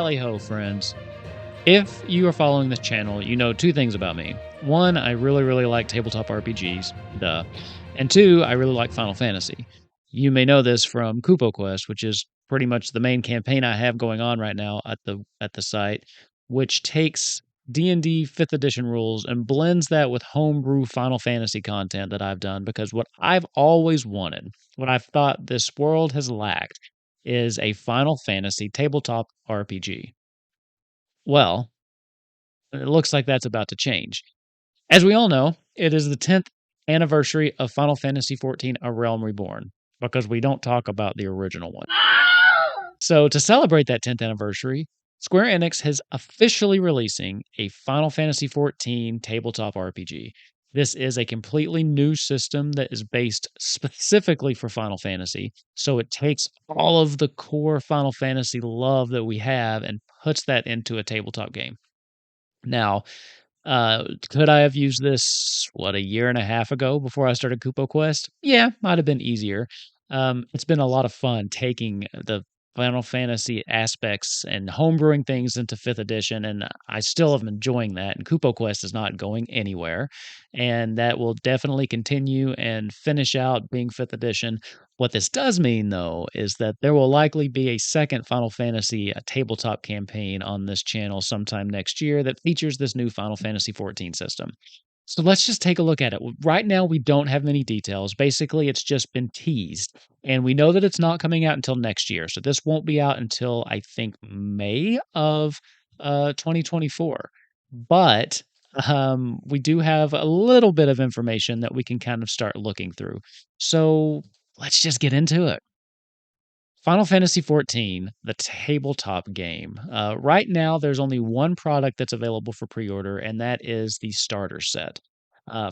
Tally ho, friends. If you are following this channel, you know two things about me. One, I really, really like tabletop RPGs, duh. And two, I really like Final Fantasy. You may know this from Kupo Quest, which is pretty much the main campaign I have going on right now at the site, which takes D&D 5th edition rules and blends that with homebrew Final Fantasy content that I've done because what I've always wanted, what I've thought this world has lacked is a Final Fantasy tabletop RPG. Well, it looks like that's about to change. As we all know, it is the 10th anniversary of Final Fantasy XIV A Realm Reborn, because we don't talk about the original one. So, to celebrate that 10th anniversary, Square Enix is officially releasing a Final Fantasy XIV tabletop RPG. This is a completely new system that is based specifically for Final Fantasy. So it takes all of the core Final Fantasy love that we have and puts that into a tabletop game. Now, could I have used this, what, a year and a half ago before I started Kupo Quest? Yeah, might have been easier. It's been a lot of fun taking the Final Fantasy aspects and homebrewing things into 5th edition, and I still am enjoying that. And Kupo Quest is not going anywhere, and that will definitely continue and finish out being 5th edition. What this does mean, though, is that there will likely be a second Final Fantasy tabletop campaign on this channel sometime next year that features this new Final Fantasy XIV system. So let's just take a look at it. Right now, we don't have many details. Basically, it's just been teased, and we know that it's not coming out until next year. So this won't be out until I think May of 2024. But we do have a little bit of information that we can kind of start looking through. So let's just get into it. Final Fantasy XIV, the tabletop game. Right now, there's only one product that's available for pre-order, and that is the starter set.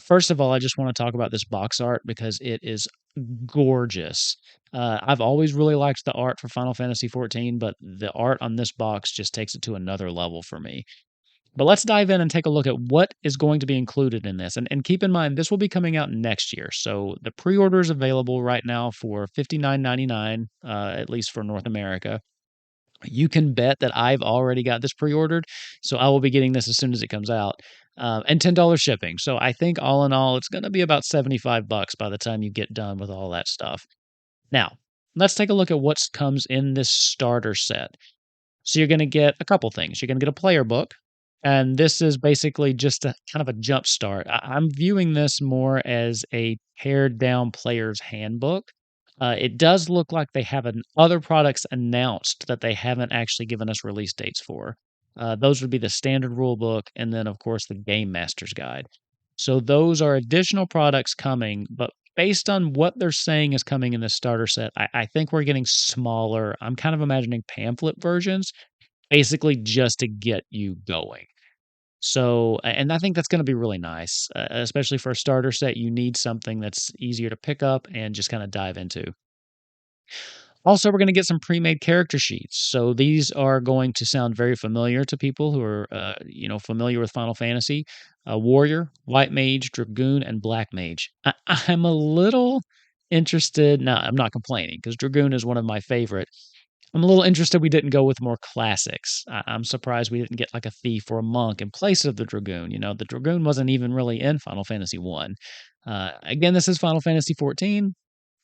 First of all, I just want to talk about this box art because it is gorgeous. I've always really liked the art for Final Fantasy XIV, but the art on this box just takes it to another level for me. But let's dive in and take a look at what is going to be included in this. And keep in mind, this will be coming out next year. So the pre-order is available right now for $59.99, at least for North America. You can bet that I've already got this pre-ordered, so I will be getting this as soon as it comes out, and $10 shipping. So I think all in all, it's going to be about $75 by the time you get done with all that stuff. Now, let's take a look at what comes in this starter set. So you're going to get a couple things. You're going to get a player book, and this is basically just a kind of a jump start. I'm viewing this more as a pared down player's handbook. It does look like they have other products announced that they haven't actually given us release dates for. Those would be the standard rule book, and then of course the Game Master's Guide. So those are additional products coming, but based on what they're saying is coming in the starter set, I think we're getting smaller. I'm kind of imagining pamphlet versions, basically just to get you going. So, and I think that's going to be really nice, especially for a starter set. You need something that's easier to pick up and just kind of dive into. Also, we're going to get some pre-made character sheets. So these are going to sound very familiar to people who are, familiar with Final Fantasy. Warrior, White Mage, Dragoon, and Black Mage. I'm a little interested. Now, I'm not complaining because Dragoon is one of my favorite. I'm a little interested we didn't go with more classics. I'm surprised we didn't get like a thief or a monk in place of the dragoon. You know, the dragoon wasn't even really in Final Fantasy 1. Again, this is Final Fantasy 14,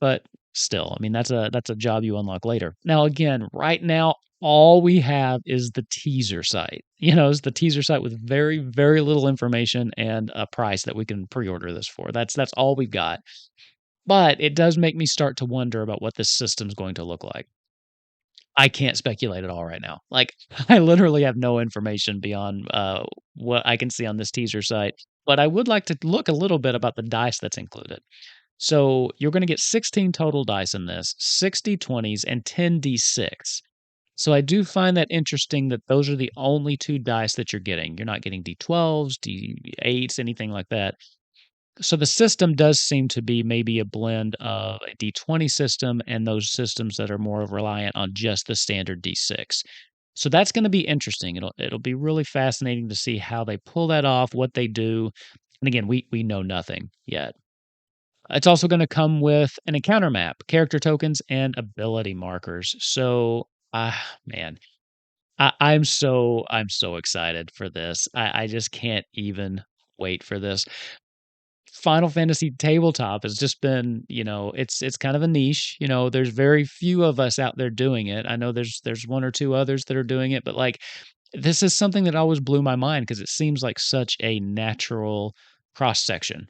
but still, I mean, that's a job you unlock later. Now, again, right now, all we have is the teaser site. You know, it's the teaser site with very, very little information and a price that we can pre-order this for. That's all we've got. But it does make me start to wonder about what this system's going to look like. I can't speculate at all right now. Like, I literally have no information beyond what I can see on this teaser site. But I would like to look a little bit about the dice that's included. So you're going to get 16 total dice in this, 60 20s, and 10 d6. So I do find that interesting that those are the only two dice that you're getting. You're not getting d12s, d8s, anything like that. So the system does seem to be maybe a blend of a D20 system and those systems that are more reliant on just the standard D6. So that's going to be interesting. It'll be really fascinating to see how they pull that off, what they do. And again, we know nothing yet. It's also going to come with an encounter map, character tokens, and ability markers. So, man, I'm so excited for this. I just can't even wait for this. Final Fantasy Tabletop has just been, it's kind of a niche. There's very few of us out there doing it. I know there's one or two others that are doing it, but like this is something that always blew my mind because it seems like such a natural cross section.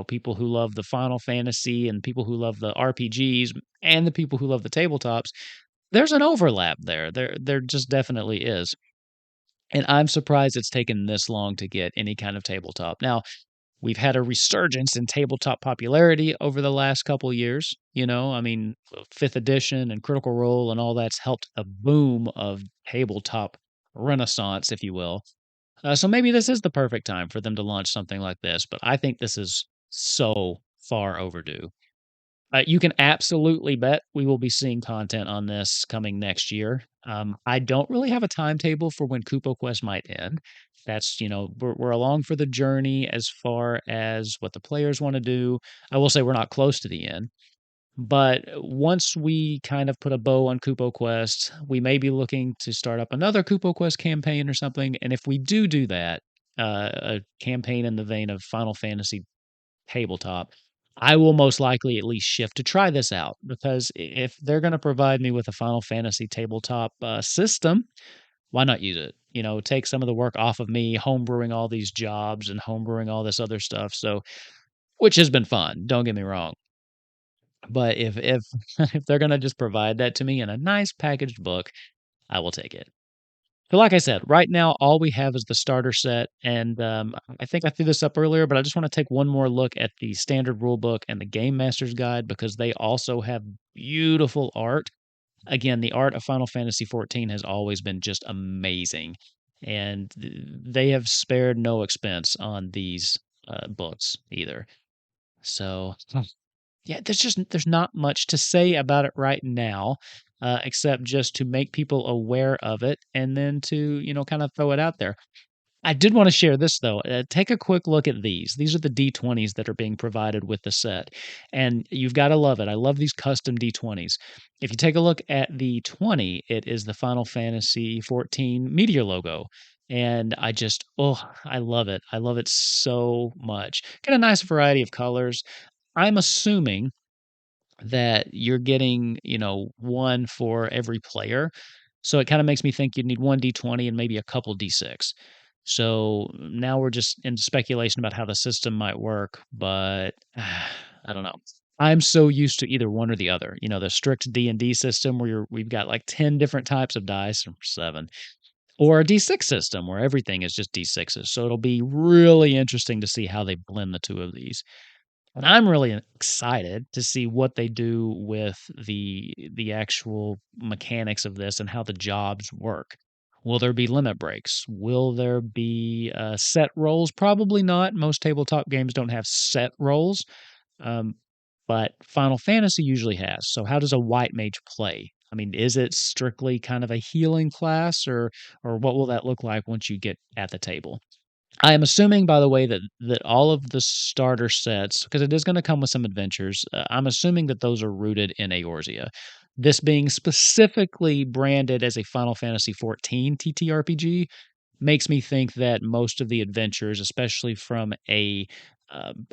People who love the Final Fantasy and people who love the RPGs and the people who love the tabletops. There's an overlap there. There just definitely is. And I'm surprised it's taken this long to get any kind of tabletop. Now, we've had a resurgence in tabletop popularity over the last couple years. I mean, fifth edition and Critical Role and all that's helped a boom of tabletop renaissance, if you will. So maybe this is the perfect time for them to launch something like this, but I think this is so far overdue. You can absolutely bet we will be seeing content on this coming next year. I don't really have a timetable for when Kupo Quest might end. That's, we're along for the journey as far as what the players want to do. I will say we're not close to the end. But once we kind of put a bow on Kupo Quest, we may be looking to start up another Kupo Quest campaign or something. And if we do that, a campaign in the vein of Final Fantasy tabletop, I will most likely at least shift to try this out because if they're going to provide me with a Final Fantasy tabletop system, why not use it? Take some of the work off of me homebrewing all these jobs and homebrewing all this other stuff. So, which has been fun. Don't get me wrong, but if if they're going to just provide that to me in a nice packaged book, I will take it. So like I said, right now, all we have is the starter set, and, I think I threw this up earlier, but I just wanna take one more look at the standard rule book and the Game Master's Guide because they also have beautiful art. Again, the art of Final Fantasy XIV has always been just amazing, and they have spared no expense on these, books either. So, yeah, there's not much to say about it right now, except just to make people aware of it and then to, kind of throw it out there. I did want to share this though. Take a quick look at these. These are the D20s that are being provided with the set. And you've got to love it. I love these custom D20s. If you take a look at the 20, it is the Final Fantasy 14 Meteor logo. And I love it. I love it so much. Got a nice variety of colors. I'm assuming that you're getting, one for every player. So it kind of makes me think you'd need one D20 and maybe a couple D6. So now we're just in speculation about how the system might work, but I don't know. I'm so used to either one or the other. The strict D&D system where we've got like 10 different types of dice or 7, or a D6 system where everything is just D6s. So it'll be really interesting to see how they blend the two of these. And I'm really excited to see what they do with the actual mechanics of this and how the jobs work. Will there be limit breaks? Will there be set roles? Probably not. Most tabletop games don't have set roles, um, but Final Fantasy usually has. So how does a white mage play? I mean, is it strictly kind of a healing class, or what will that look like once you get at the table? I am assuming, by the way, that all of the starter sets, because it is gonna come with some adventures, I'm assuming that those are rooted in Eorzea. This being specifically branded as a Final Fantasy XIV TTRPG makes me think that most of the adventures, especially from a,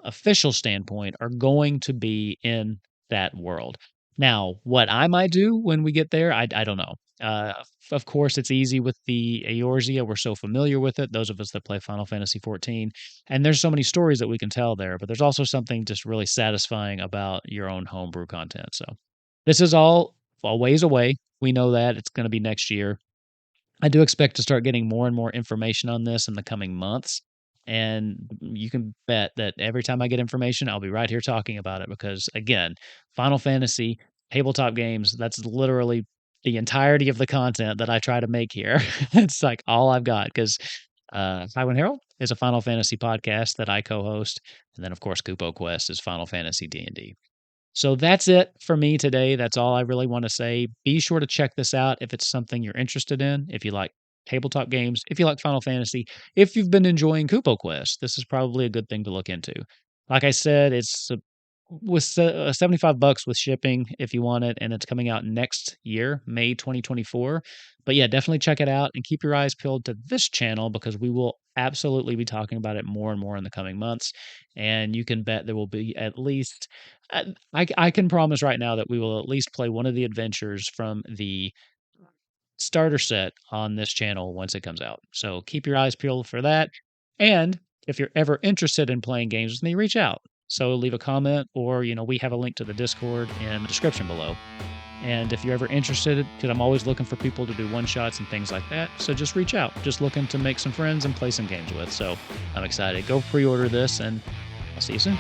official standpoint, are going to be in that world. Now, what I might do when we get there, I don't know. Of course, it's easy with the Eorzea. We're so familiar with it, those of us that play Final Fantasy XIV, and there's so many stories that we can tell there, but there's also something just really satisfying about your own homebrew content, so this is all a ways away. We know that. It's gonna be next year. I do expect to start getting more and more information on this in the coming months, and you can bet that every time I get information, I'll be right here talking about it because, again, Final Fantasy, tabletop games, that's literally the entirety of the content that I try to make here. It's like all I've got 'cause, Highwind Herald is a Final Fantasy podcast that I co-host, and then, of course, Kupo Quest is Final Fantasy D&D. So that's it for me today. That's all I really want to say. Be sure to check this out if it's something you're interested in. If you like tabletop games, if you like Final Fantasy, if you've been enjoying Kupo Quest, this is probably a good thing to look into. Like I said, it's with $75 with shipping if you want it, and it's coming out next year, May 2024. But yeah, definitely check it out and keep your eyes peeled to this channel because we will absolutely be talking about it more and more in the coming months. And you can bet there will be at least, I can promise right now that we will at least play one of the adventures from the starter set on this channel once it comes out. So keep your eyes peeled for that. And if you're ever interested in playing games with me, reach out. So leave a comment, or we have a link to the Discord in the description below. And if you're ever interested, because I'm always looking for people to do one shots and things like that, so just reach out. Just looking to make some friends and play some games with. So I'm excited. Go pre-order this, and I'll see you soon.